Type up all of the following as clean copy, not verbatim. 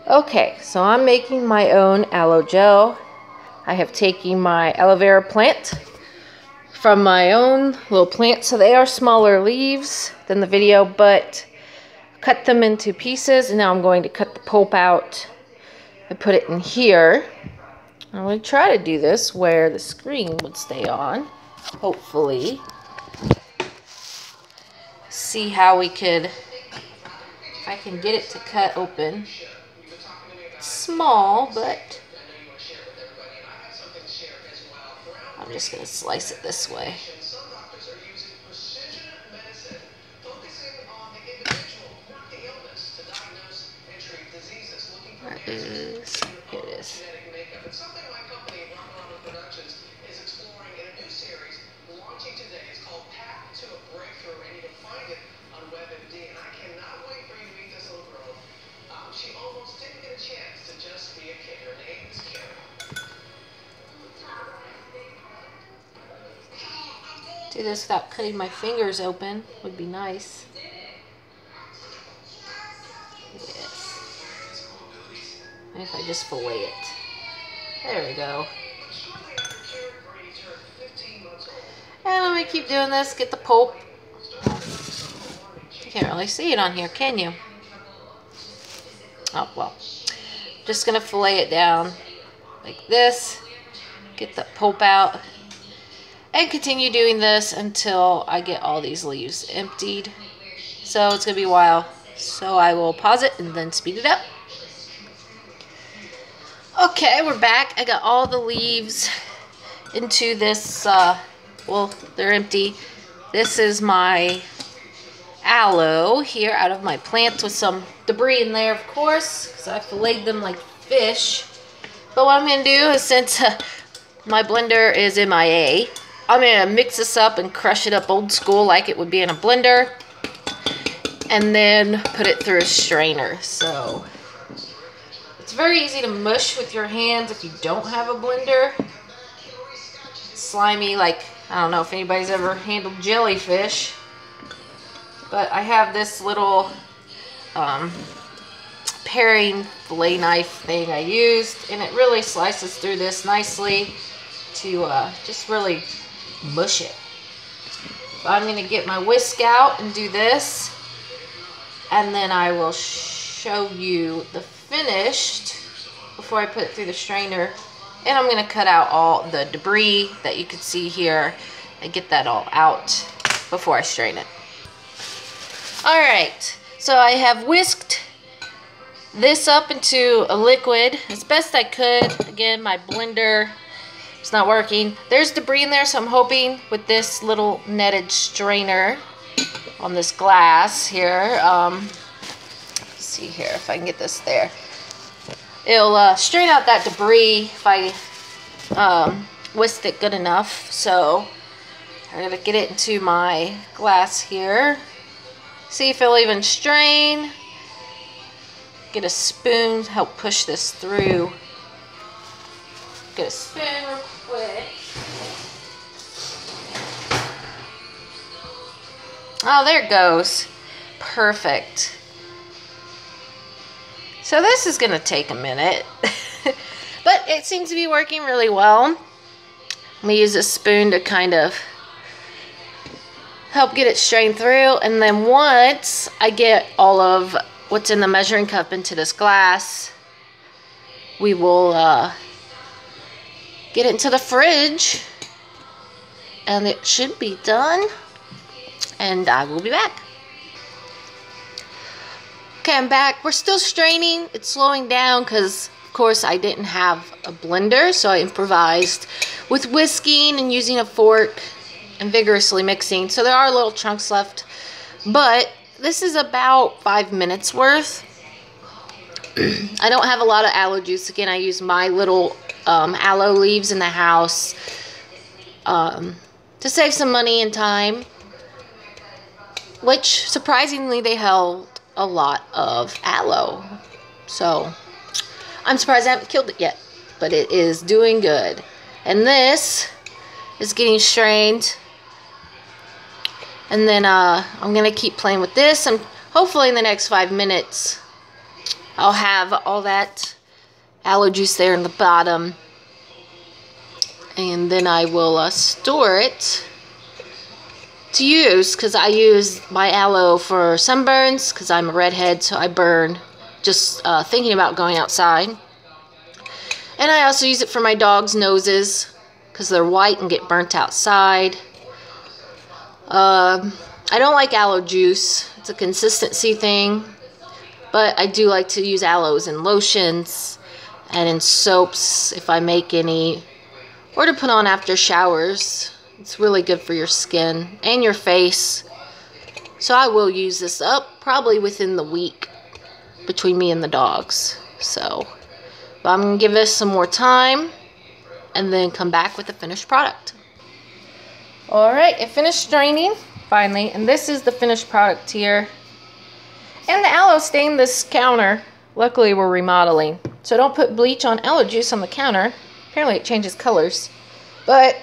Okay, so I'm making my own aloe gel. I have taken my aloe vera plant from my own little plant. So they are smaller leaves than the video, but cut them into pieces. And now I'm going to cut the pulp out and put it in here. I'm going to try to do this where the screen would stay on, hopefully. See how we could, if I can get it to cut open. It's small, but I'm just going to slice it this way. Where is, here it is. Do this without cutting my fingers open would be nice. Yes. And if I just fillet it. There we go. And let me keep doing this, get the pulp. You can't really see it on here, can you? Oh, well. Just gonna fillet it down like this. Get the pulp out. And continue doing this until I get all these leaves emptied. So it's going to be a while. So I will pause it and then speed it up. Okay, we're back. I got all the leaves into this, well, they're empty. This is my aloe here out of my plant with some debris in there, of course, because I filleted them like fish. But what I'm going to do is, since my blender is MIA, I'm going to mix this up and crush it up old school like it would be in a blender. And then put it through a strainer. So it's very easy to mush with your hands if you don't have a blender. It's slimy, like, I don't know if anybody's ever handled jellyfish. But I have this little paring fillet knife thing I used. And it really slices through this nicely to just really mush it. So I'm going to get my whisk out and do this, and then I will show you the finished before I put it through the strainer. And I'm going to cut out all the debris that you can see here and get that all out before I strain it. Alright, so I have whisked this up into a liquid as best I could. Again, my blender, it's not working. There's debris in there, so I'm hoping with this little netted strainer on this glass here, let's see here if I can get this there. It'll strain out that debris if I whisk it good enough. So I'm gonna get it into my glass here. See if it'll even strain. Get a spoon to help push this through. Get a spoon real quick. Oh, there it goes. Perfect. So this is going to take a minute. But it seems to be working really well. Let me use a spoon to kind of help get it strained through. And then once I get all of what's in the measuring cup into this glass, we will get it into the fridge, and it should be done, and I will be back. Okay, I'm back. We're still straining. It's slowing down because, of course, I didn't have a blender, so I improvised with whisking and using a fork and vigorously mixing. So there are little chunks left, but this is about 5 minutes worth. I don't have a lot of aloe juice. Again, I use my little aloe leaves in the house to save some money and time, which surprisingly they held a lot of aloe. So I'm surprised I haven't killed it yet, but it is doing good. And this is getting strained. And then I'm going to keep playing with this, and hopefully in the next 5 minutes I'll have all that aloe juice there in the bottom, and then I will store it to use, because I use my aloe for sunburns because I'm a redhead, so I burn just thinking about going outside. And I also use it for my dog's noses because they're white and get burnt outside. I don't like aloe juice. It's a consistency thing, but I do like to use aloes in lotions and in soaps if I make any, or to put on after showers. It's really good for your skin and your face. So I will use this up probably within the week between me and the dogs. So but I'm going to give this some more time and then come back with the finished product. Alright, it finished draining finally, and this is the finished product here. And the aloe stained this counter. Luckily we're remodeling, so don't put bleach on aloe juice on the counter. Apparently it changes colors. But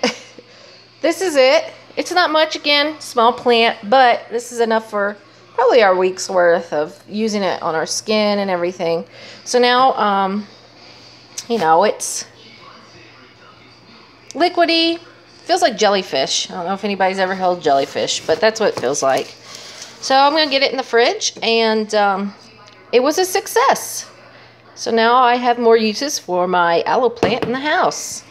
this is it. It's not much, again, small plant, but this is enough for probably our week's worth of using it on our skin and everything. So now, you know, it's liquidy. Feels like jellyfish. I don't know if anybody's ever held jellyfish, but that's what it feels like. So I'm going to get it in the fridge, and it was a success. So now I have more uses for my aloe plant in the house.